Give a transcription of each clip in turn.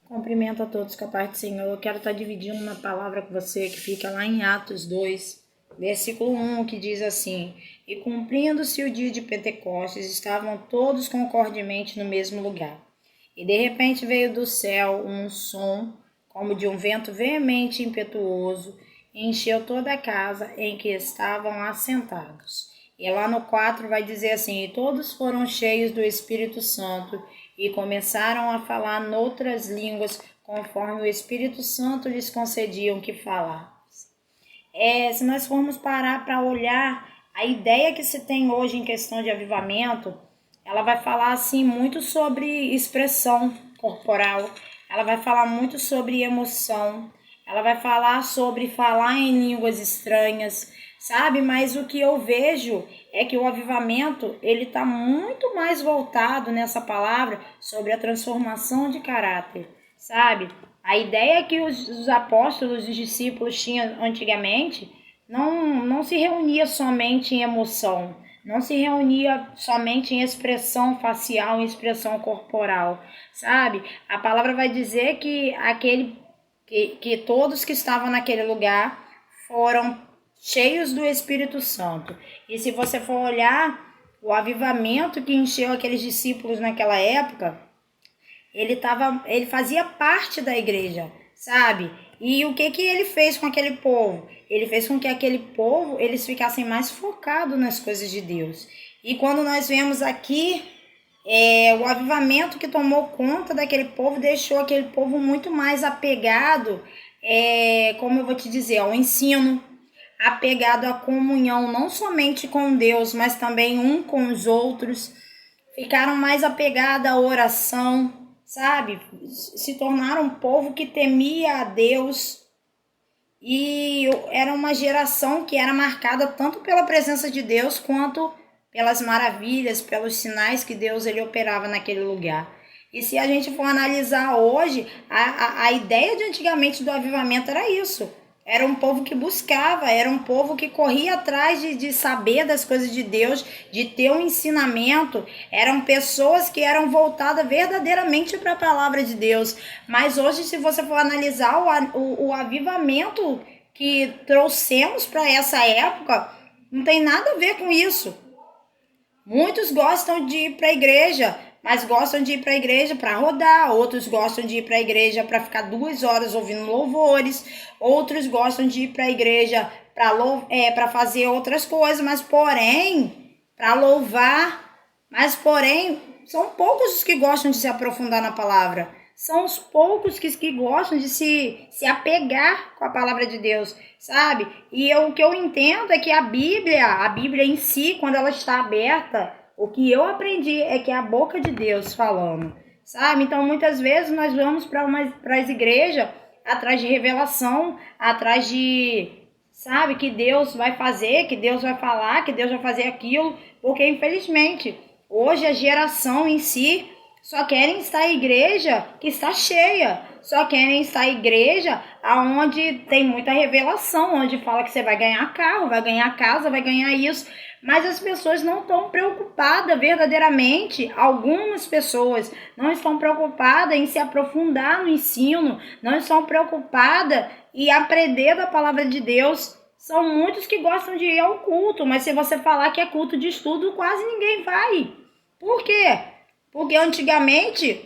Cumprimento a todos com a paz do Senhor. Eu quero estar dividindo uma palavra com você que fica lá em Atos 2, versículo 1, que diz assim: E cumprindo-se o dia de Pentecostes, estavam todos concordemente no mesmo lugar. E de repente veio do céu um som, como de um vento veemente e impetuoso, e encheu toda a casa em que estavam assentados. E lá no 4 vai dizer assim: E todos foram cheios do Espírito Santo, e começaram a falar noutras línguas, conforme o Espírito Santo lhes concediam que falassem. Se nós formos parar para olhar a ideia que se tem hoje em questão de avivamento, ela vai falar assim muito sobre expressão corporal, ela vai falar muito sobre emoção, ela vai falar sobre falar em línguas estranhas, sabe? Mas o que eu vejo é que o avivamento, ele está muito mais voltado nessa palavra sobre a transformação de caráter, sabe? A ideia que os apóstolos, os discípulos tinham antigamente, não se reunia somente em emoção, não se reunia somente em expressão facial, em expressão corporal, sabe? A palavra vai dizer que todos que estavam naquele lugar foram cheios do Espírito Santo. E se você for olhar o avivamento que encheu aqueles discípulos naquela época, ele fazia parte da igreja, sabe? E o que ele fez com aquele povo? Ele fez com que aquele povo, eles ficassem mais focados nas coisas de Deus. E quando nós vemos aqui, o avivamento que tomou conta daquele povo, deixou aquele povo muito mais apegado, como eu vou te dizer, ao ensino, apegado à comunhão, não somente com Deus, mas também um com os outros. Ficaram mais apegados à oração, sabe? Se tornaram um povo que temia a Deus. E era uma geração que era marcada tanto pela presença de Deus quanto pelas maravilhas, pelos sinais que Deus ele operava naquele lugar. E se a gente for analisar hoje, a ideia de antigamente do avivamento era isso. Era um povo que buscava, era um povo que corria atrás de saber das coisas de Deus, de ter um ensinamento. Eram pessoas que eram voltadas verdadeiramente para a palavra de Deus. Mas hoje, se você for analisar o avivamento que trouxemos para essa época, não tem nada a ver com isso. Muitos gostam de ir para a igreja, mas gostam de ir para a igreja para rodar. Outros gostam de ir para a igreja para ficar 2 horas ouvindo louvores. Outros gostam de ir para a igreja para fazer outras coisas, mas porém, para louvar. Mas porém, são poucos os que gostam de se aprofundar na palavra. São os poucos que gostam de se apegar com a palavra de Deus, sabe? E o que eu entendo é que a Bíblia em si, quando ela está aberta, o que eu aprendi é que é a boca de Deus falando, sabe? Então, muitas vezes nós vamos para as igrejas atrás de revelação, atrás de, sabe, que Deus vai fazer, que Deus vai falar, que Deus vai fazer aquilo, porque infelizmente, hoje a geração em si só querem estar em igreja que está cheia. Só querem estar em igreja onde tem muita revelação, onde fala que você vai ganhar carro, vai ganhar casa, vai ganhar isso. Mas as pessoas não estão preocupadas verdadeiramente. Algumas pessoas não estão preocupadas em se aprofundar no ensino, não estão preocupadas em aprender da palavra de Deus. São muitos que gostam de ir ao culto, mas se você falar que é culto de estudo, quase ninguém vai. Por quê? Porque antigamente,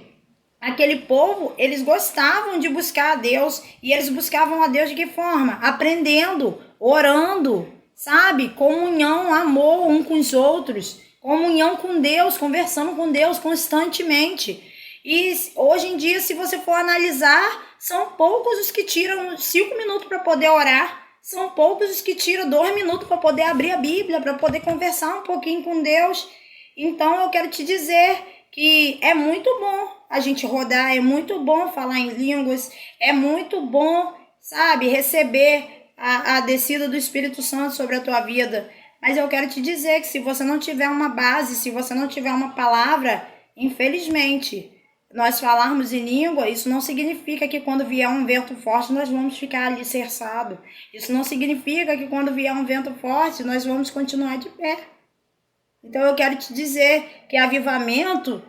aquele povo, eles gostavam de buscar a Deus. E eles buscavam a Deus de que forma? Aprendendo, orando, sabe? Comunhão, amor um com os outros. Comunhão com Deus, conversando com Deus constantemente. E hoje em dia, se você for analisar, são poucos os que tiram 5 minutos para poder orar. São poucos os que tiram 2 minutos para poder abrir a Bíblia, para poder conversar um pouquinho com Deus. Então, eu quero te dizer que é muito bom a gente rodar, é muito bom falar em línguas, é muito bom, sabe, receber a descida do Espírito Santo sobre a tua vida. Mas eu quero te dizer que se você não tiver uma base, se você não tiver uma palavra, infelizmente, nós falarmos em língua, isso não significa que quando vier um vento forte nós vamos ficar alicerçados. Isso não significa que quando vier um vento forte nós vamos continuar de pé. Então eu quero te dizer que avivamento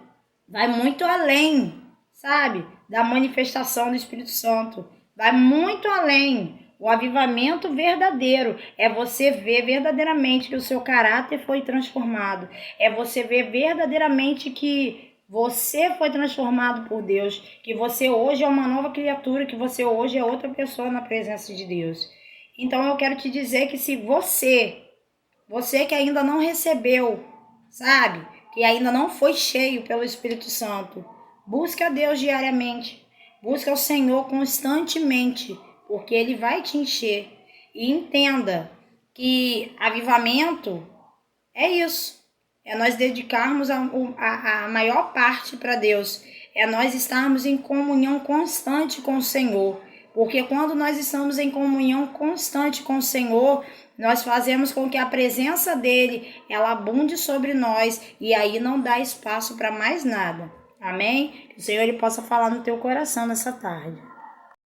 vai muito além, sabe? Da manifestação do Espírito Santo. Vai muito além. O avivamento verdadeiro é você ver verdadeiramente que o seu caráter foi transformado. É você ver verdadeiramente que você foi transformado por Deus. Que você hoje é uma nova criatura. Que você hoje é outra pessoa na presença de Deus. Então eu quero te dizer que se você que ainda não recebeu, sabe? Que ainda não foi cheio pelo Espírito Santo, busca a Deus diariamente. Busca o Senhor constantemente, porque Ele vai te encher. E entenda que avivamento é isso. É nós dedicarmos a maior parte para Deus. É nós estarmos em comunhão constante com o Senhor. Porque quando nós estamos em comunhão constante com o Senhor, nós fazemos com que a presença dele, ela abunde sobre nós e aí não dá espaço para mais nada. Amém? Que o Senhor ele possa falar no teu coração nessa tarde.